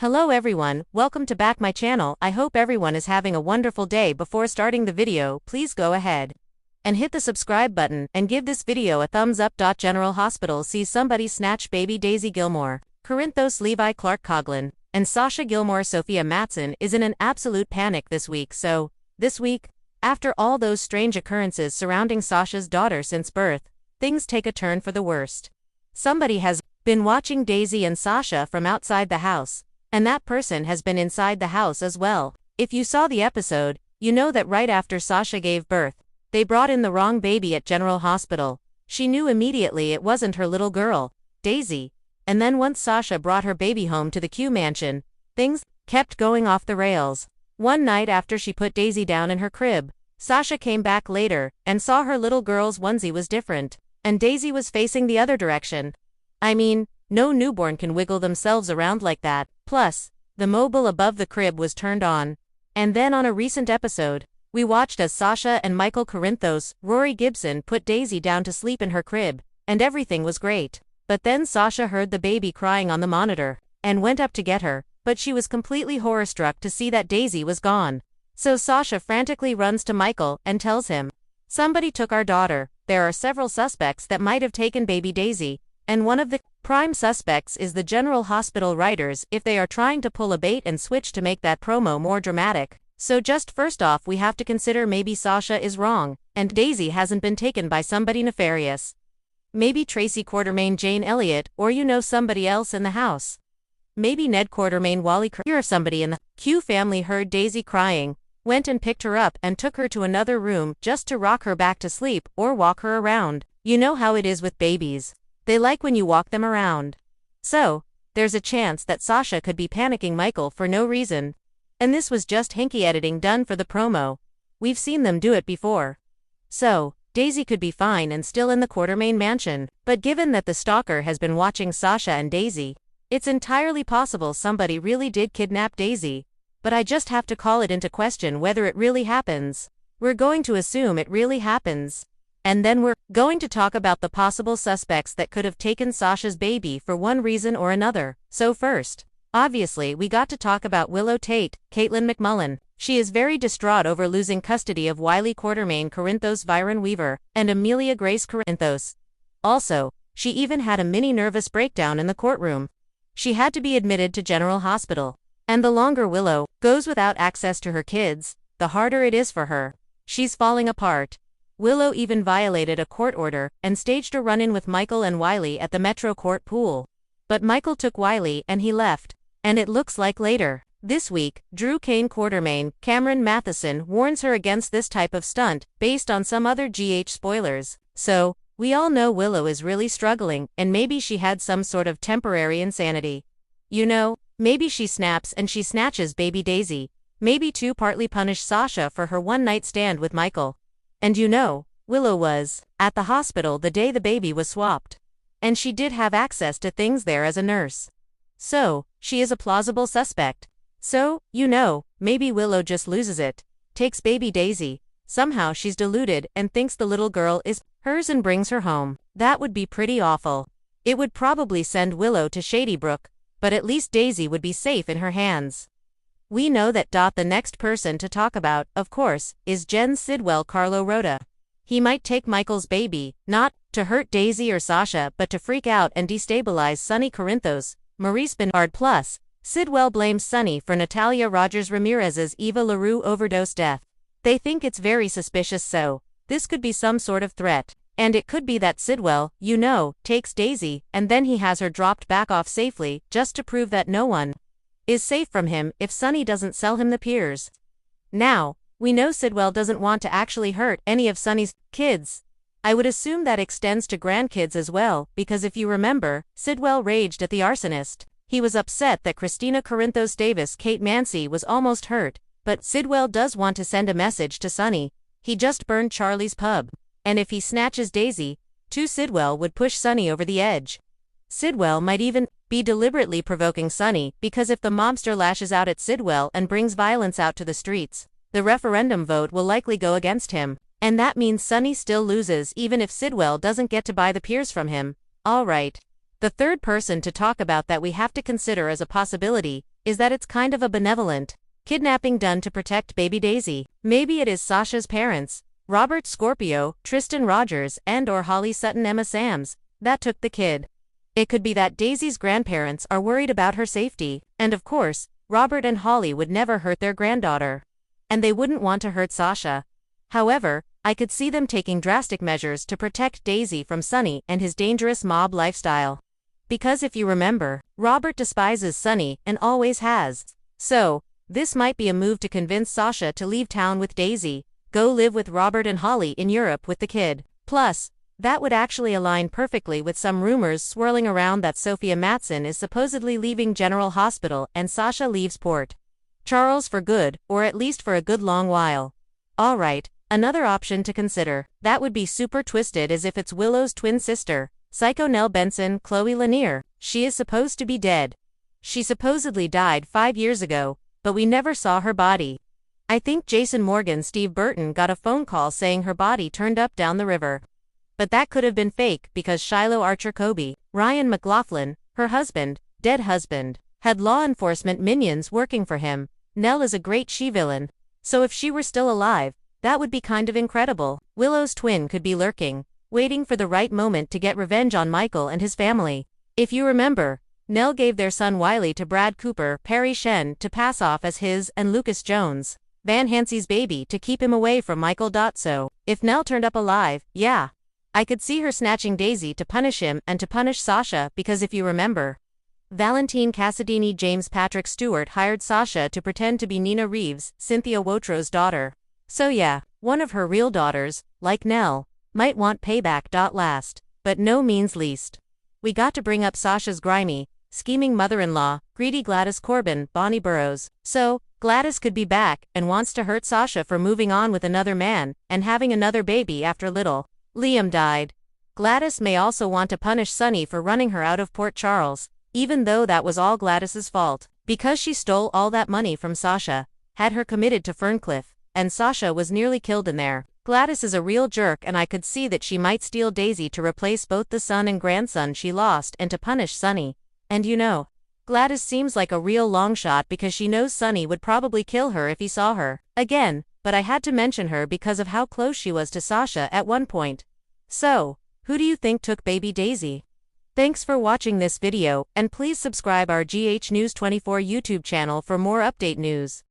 Hello everyone, welcome to back my channel. I hope everyone is having a wonderful day. Before starting the video, please go ahead and hit the subscribe button and give this video a thumbs up. General Hospital sees somebody snatch baby Daisy Gilmore. Corinthos Levi Clark Coughlin and Sasha Gilmore Sophia Matson is in an absolute panic this week. This week, after all those strange occurrences surrounding Sasha's daughter since birth, things take a turn for the worst. Somebody has been watching Daisy and Sasha from outside the house. And that person has been inside the house as well. If you saw the episode, you know that right after Sasha gave birth, they brought in the wrong baby at General Hospital. She knew immediately it wasn't her little girl, Daisy. And then once Sasha brought her baby home to the Q mansion, things kept going off the rails. One night after she put Daisy down in her crib, Sasha came back later and saw her little girl's onesie was different, and Daisy was facing the other direction. I mean, no newborn can wiggle themselves around like that. Plus, the mobile above the crib was turned on. And then on a recent episode, we watched as Sasha and Michael Corinthos, Rory Gibson put Daisy down to sleep in her crib, and everything was great. But then Sasha heard the baby crying on the monitor, and went up to get her, but she was completely horror-struck to see that Daisy was gone. So Sasha frantically runs to Michael and tells him, "Somebody took our daughter. There are several suspects that might have taken baby Daisy. And one of the prime suspects is the General Hospital writers if they are trying to pull a bait and switch to make that promo more dramatic. So just first off we have to consider maybe Sasha is wrong, and Daisy hasn't been taken by somebody nefarious. Maybe Tracy Quartermaine, Jane Elliott, or somebody else in the house. Maybe Ned Quartermaine, Wally or somebody in the Q family heard Daisy crying, went and picked her up and took her to another room just to rock her back to sleep or walk her around. You know how it is with babies. They like when you walk them around. So, there's a chance that Sasha could be panicking Michael for no reason. And this was just hinky editing done for the promo. We've seen them do it before. So, Daisy could be fine and still in the Quartermaine mansion. But given that the stalker has been watching Sasha and Daisy, it's entirely possible somebody really did kidnap Daisy. But I just have to call it into question whether it really happens. We're going to assume it really happens. And then we're going to talk about the possible suspects that could have taken Sasha's baby for one reason or another. So first, obviously we got to talk about Willow Tate, Caitlin McMullen. She is very distraught over losing custody of Wiley Quartermaine Corinthos Viren Weaver and Amelia Grace Corinthos. Also, she even had a mini nervous breakdown in the courtroom. She had to be admitted to General Hospital. And the longer Willow goes without access to her kids, the harder it is for her. She's falling apart. Willow even violated a court order and staged a run-in with Michael and Wiley at the Metro Court pool. But Michael took Wiley and he left. And it looks like later this week, Drew Kane Quartermaine, Cameron Matheson warns her against this type of stunt based on some other GH spoilers. So, we all know Willow is really struggling and maybe she had some sort of temporary insanity. Maybe she snaps and she snatches baby Daisy. Maybe to partly punish Sasha for her one-night stand with Michael. And Willow was at the hospital the day the baby was swapped. And she did have access to things there as a nurse. So, she is a plausible suspect. So, maybe Willow just loses it, takes baby Daisy, somehow she's deluded and thinks the little girl is hers and brings her home. That would be pretty awful. It would probably send Willow to Shady Brook, but at least Daisy would be safe in her hands. We know that. The next person to talk about, of course, is Jen Sidwell Carlo Rota. He might take Michael's baby, not to hurt Daisy or Sasha but to freak out and destabilize Sonny Corinthos, Maurice Bernard. Plus, Sidwell blames Sonny for Natalia Rogers Ramirez's Eva LaRue overdose death. They think it's very suspicious, so this could be some sort of threat. And it could be that Sidwell, takes Daisy and then he has her dropped back off safely just to prove that no one is safe from him if Sonny doesn't sell him the peers. Now, we know Sidwell doesn't want to actually hurt any of Sonny's kids. I would assume that extends to grandkids as well, because if you remember, Sidwell raged at the arsonist. He was upset that Christina Corinthos Davis Kate Mancy was almost hurt, but Sidwell does want to send a message to Sonny. He just burned Charlie's pub. And if he snatches Daisy, Sidwell would push Sonny over the edge. Sidwell might even be deliberately provoking Sonny, because if the mobster lashes out at Sidwell and brings violence out to the streets, the referendum vote will likely go against him. And that means Sonny still loses even if Sidwell doesn't get to buy the peers from him. Alright. The third person to talk about that we have to consider as a possibility is that it's kind of a benevolent kidnapping done to protect baby Daisy. Maybe it is Sasha's parents, Robert Scorpio, Tristan Rogers, and/or Holly Sutton Emma Sams, that took the kid. It could be that Daisy's grandparents are worried about her safety, and of course, Robert and Holly would never hurt their granddaughter. And they wouldn't want to hurt Sasha. However, I could see them taking drastic measures to protect Daisy from Sonny and his dangerous mob lifestyle. Because if you remember, Robert despises Sonny and always has. So, this might be a move to convince Sasha to leave town with Daisy, go live with Robert and Holly in Europe with the kid. Plus, that would actually align perfectly with some rumors swirling around that Sophia Matson is supposedly leaving General Hospital and Sasha leaves Port Charles for good, or at least for a good long while. Alright, another option to consider, that would be super twisted as if it's Willow's twin sister, Psycho Nell Benson, Chloe Lanier. She is supposed to be dead. She supposedly died 5 years ago, but we never saw her body. I think Jason Morgan Steve Burton got a phone call saying her body turned up down the river. But that could have been fake because Shiloh Archer Kobe, Ryan McLaughlin, her husband, dead husband, had law enforcement minions working for him. Nell is a great she-villain. So if she were still alive, that would be kind of incredible. Willow's twin could be lurking, waiting for the right moment to get revenge on Michael and his family. If you remember, Nell gave their son Wiley to Brad Cooper, Perry Shen, to pass off as his and Lucas Jones, Van Hansie's baby, to keep him away from Michael. So, if Nell turned up alive, yeah, I could see her snatching Daisy to punish him and to punish Sasha because if you remember, Valentine Cassadini James Patrick Stewart hired Sasha to pretend to be Nina Reeves, Cynthia Wotro's daughter. So yeah, one of her real daughters, like Nell, might want payback. Last, but no means least, we got to bring up Sasha's grimy, scheming mother-in-law, greedy Gladys Corbin, Bonnie Burrows. So, Gladys could be back and wants to hurt Sasha for moving on with another man and having another baby after little Liam died. Gladys may also want to punish Sonny for running her out of Port Charles, even though that was all Gladys's fault, because she stole all that money from Sasha, had her committed to Ferncliff, and Sasha was nearly killed in there. Gladys is a real jerk, and I could see that she might steal Daisy to replace both the son and grandson she lost and to punish Sonny. And you know, Gladys seems like a real long shot because she knows Sonny would probably kill her if he saw her again, but I had to mention her because of how close she was to Sasha at one point. So, who do you think took baby Daisy? Thanks for watching this video, and please subscribe our GH News 24 YouTube channel for more update news.